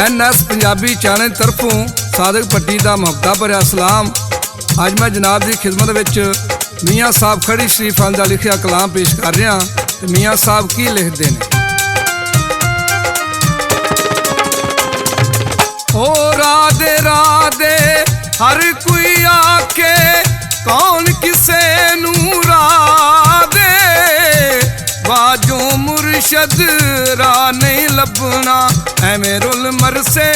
NS Punjabi channel तरफों सादक भट्टी का मुहब्बत भरिया सलाम। अज मैं जनाब की खिदमत विच मियाँ साहब खड़ी शरीफ का लिखिया कलाम पेश कर रहा। मियाँ साहब की लिखते हैं। ओ राधे राधे हर कोई आके कौन किसे नू राधे, बाजों मुर्शद रा नहीं लभना एवें रुल मरसे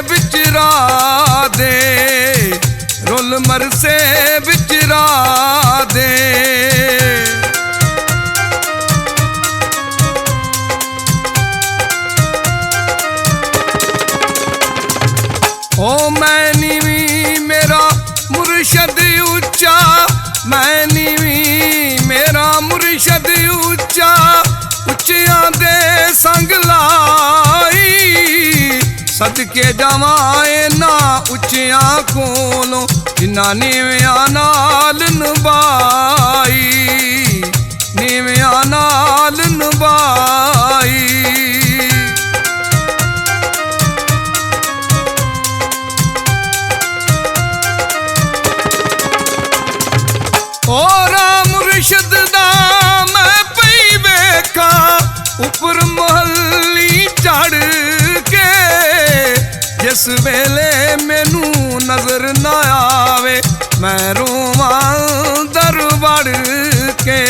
बिच राधे, रुल मरसे बिच राधे। ओ मैं नीवी मेरा मुर्शद उच्चा, मैं नीवी मेरा मुर्शद उच्चा, उच्चियां दे संग लाई सदके जावां इन्हां उच्चियां कोलों जिन्हां नीवियां नाल निभाई, नीवियां नाल निभाई। और मुर्शद दा मैं पई वेखा उपर महली चढ़ के, जिस वेले मैनू नजर ना आवे मैं रोवां दर वड़ के,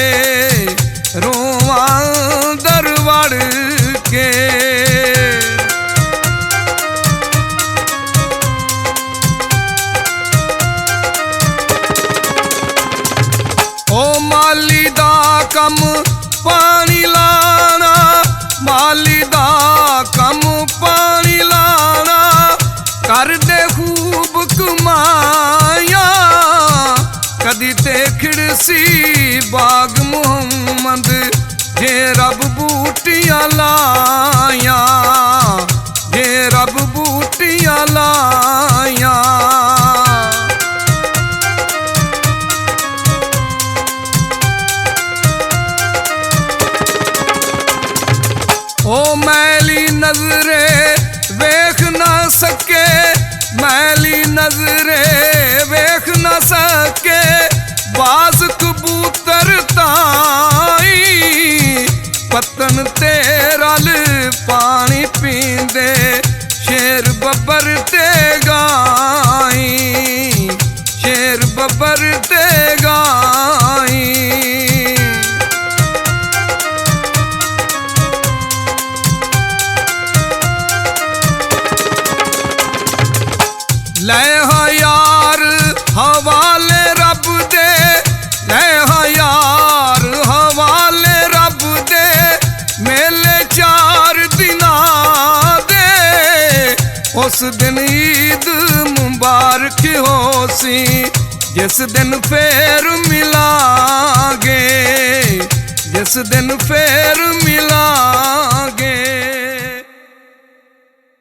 रोवां दर वड़ के। ओ माली दा कम पानी लाना, माली दा कम पानी लाना, कर दे खूब कमाया कदी ते खिड़सी बाग मुहम्मद जे रब बूटियां लाया, जे रब बूटियां लाया। ओ मैली नजरे वेख ना सके, मैली नजरे वेख ना सके, बाज कबूतर ताई पतन ते रल पानी पींदे, शेर बब्बर ते गाई, शेर बब्बर ते गाई। ले हा यार हवाले रब दे, ले हा यार हवाले रब दे, मेले 4 दिना दे, उस दिन ईद मुबारक होसी जिस दिन फेर मिलांगे, जिस दिन फेर मिलांगे।